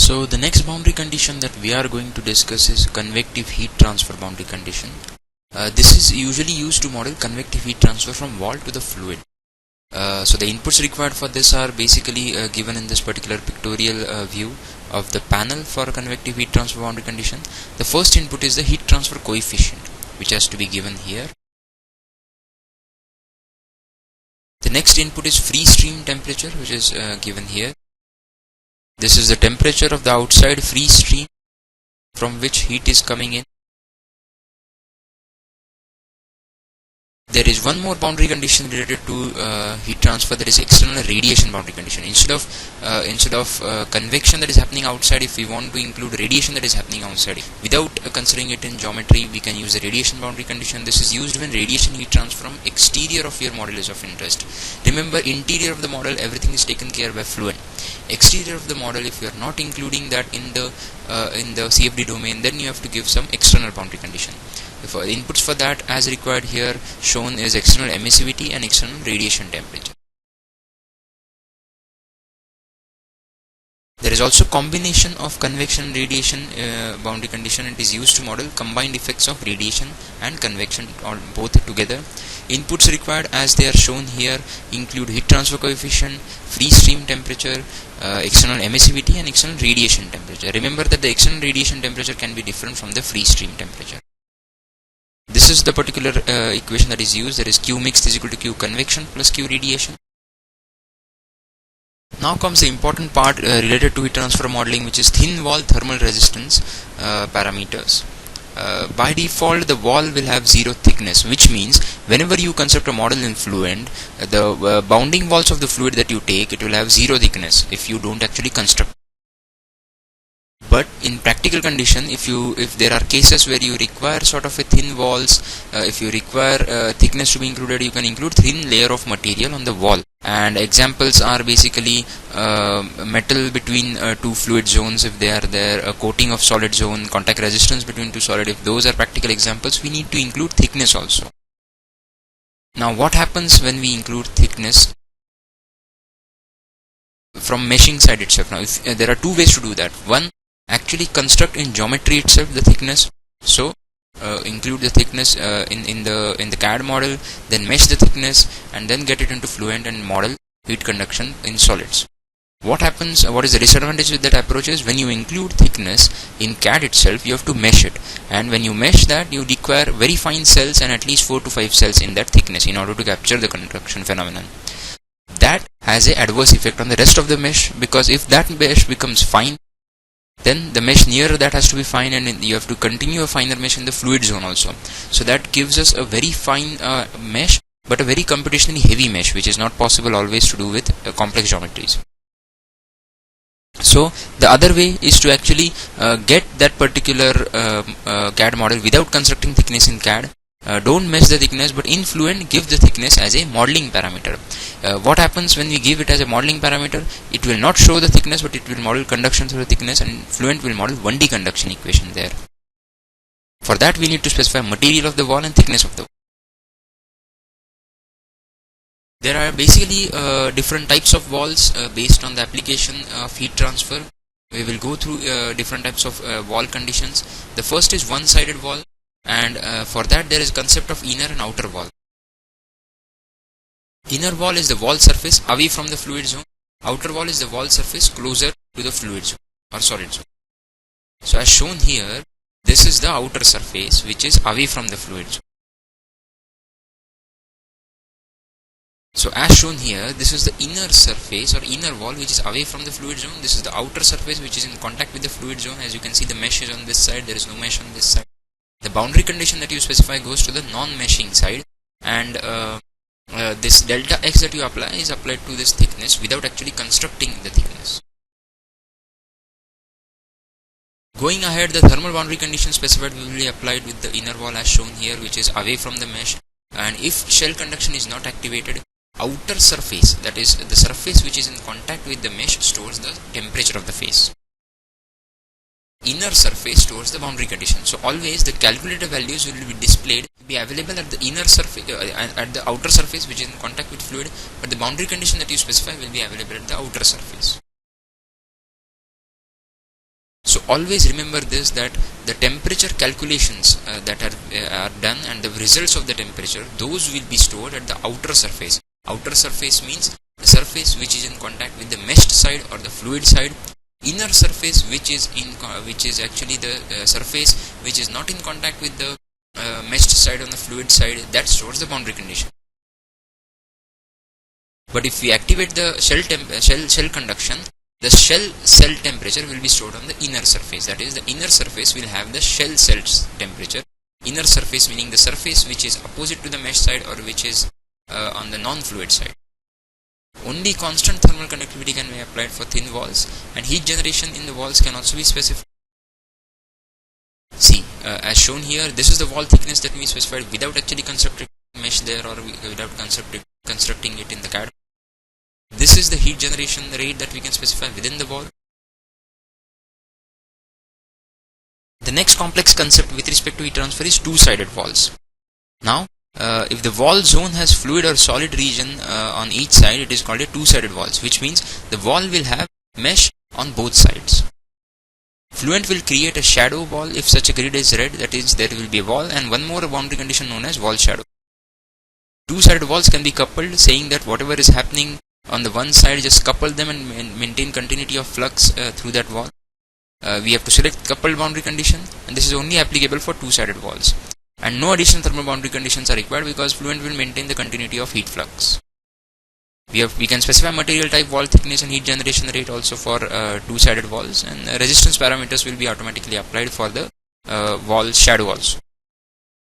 So the next boundary condition that we are going to discuss is convective heat transfer boundary condition. This is usually used to model convective heat transfer from wall to the fluid. So the inputs required for this are basically given in this particular pictorial view of the panel for convective heat transfer boundary condition. The first input is the heat transfer coefficient, which has to be given here. The next input is free stream temperature, which is given here. This is the temperature of the outside free stream from which heat is coming in. There is one more boundary condition related to heat transfer, that is external radiation boundary condition. Instead of convection that is happening outside, if we want to include radiation that is happening outside, without considering it in geometry, we can use the radiation boundary condition. This is used when radiation heat transfer from exterior of your model is of interest. Remember, interior of the model, everything is taken care by fluent. Exterior of the model, if you are not including that in the CFD domain, then you have to give some external boundary condition. The inputs for that as required here shown is external emissivity and external radiation temperature. There is also combination of convection and radiation boundary condition. It is used to model combined effects of radiation and convection or both together. Inputs required as they are shown here include heat transfer coefficient, free stream temperature, external emissivity and external radiation temperature. Remember that the external radiation temperature can be different from the free stream temperature. This is the particular equation that is used. There is Q mixed is equal to Q convection plus Q radiation. Now comes the important part related to heat transfer modeling, which is thin wall thermal resistance parameters. By default, the wall will have zero thickness, which means whenever you construct a model in fluid, the bounding walls of the fluid that you take, it will have zero thickness if you don't actually construct. But in practical condition, if there are cases where you require sort of a thin walls, if you require thickness to be included, you can include thin layer of material on the wall. And examples are basically metal between two fluid zones, if they are there, a coating of solid zone, contact resistance between two solid. If those are practical examples, we need to include thickness also. Now what happens when we include thickness from meshing side itself? Now if there are two ways to do that. One, actually construct in geometry itself the thickness. So include the thickness in the CAD model, then mesh the thickness and then get it into fluent and model heat conduction in solids. What happens, what is the disadvantage with that approach is when you include thickness in CAD itself, you have to mesh it, and when you mesh that, you require very fine cells and at least 4 to 5 cells in that thickness in order to capture the conduction phenomenon. That has an adverse effect on the rest of the mesh, because if that mesh becomes fine, then the mesh near that has to be fine, and you have to continue a finer mesh in the fluid zone also. So that gives us a very fine mesh, but a very computationally heavy mesh, which is not possible always to do with complex geometries. So the other way is to actually get that particular CAD model without constructing thickness in CAD. Don't mesh the thickness, but in fluent give the thickness as a modeling parameter. What happens when we give it as a modeling parameter? It will not show the thickness, but it will model conduction through the thickness, and fluent will model 1D conduction equation there. For that we need to specify material of the wall and thickness of the wall. There are basically different types of walls based on the application of heat transfer. We will go through different types of wall conditions. The first is one-sided wall. And for that there is concept of inner and outer wall. Inner wall is the wall surface away from the fluid zone. Outer wall is the wall surface closer to the fluid zone or solid zone. So as shown here, this is the outer surface which is away from the fluid zone. So as shown here, this is the inner surface or inner wall which is away from the fluid zone. This is the outer surface which is in contact with the fluid zone. As you can see, the mesh is on this side, there is no mesh on this side. The boundary condition that you specify goes to the non-meshing side, and this delta x that you apply is applied to this thickness without actually constructing the thickness. Going ahead, the thermal boundary condition specified will be applied with the inner wall as shown here, which is away from the mesh, and if shell conduction is not activated, outer surface, that is the surface which is in contact with the mesh, stores the temperature of the face. Inner surface stores the boundary condition. So always the calculated values will be displayed, be available at the inner surface, at the outer surface which is in contact with fluid, but the boundary condition that you specify will be available at the outer surface. always remember this, that the temperature calculations that are done, and the results of the temperature, those will be stored at the outer surface. Outer surface means the surface which is in contact with the meshed side or the fluid side. Inner surface, which is actually the surface which is not in contact with the meshed side on the fluid side, that stores the boundary condition. But if we activate the shell conduction, the shell cell temperature will be stored on the inner surface. That is, the inner surface will have the shell cell's temperature. Inner surface meaning the surface which is opposite to the mesh side or which is on the non-fluid side. Only constant thermal conductivity can be applied for thin walls, and heat generation in the walls can also be specified. See, as shown here, this is the wall thickness that we specified without actually constructing mesh there, or without constructing it in the CAD. This is the heat generation rate that we can specify within the wall. The next complex concept with respect to heat transfer is two-sided walls. Now, if the wall zone has fluid or solid region on each side, it is called a two-sided walls, which means the wall will have mesh on both sides. Fluent will create a shadow wall if such a grid is red, that is, there will be a wall and one more boundary condition known as wall shadow. Two-sided walls can be coupled, saying that whatever is happening on the one side, just couple them and maintain continuity of flux through that wall. We have to select coupled boundary condition, and this is only applicable for two-sided walls. And no additional thermal boundary conditions are required because Fluent will maintain the continuity of heat flux. We can specify material type, wall thickness and heat generation rate also for two-sided walls, and resistance parameters will be automatically applied for the wall shadow also.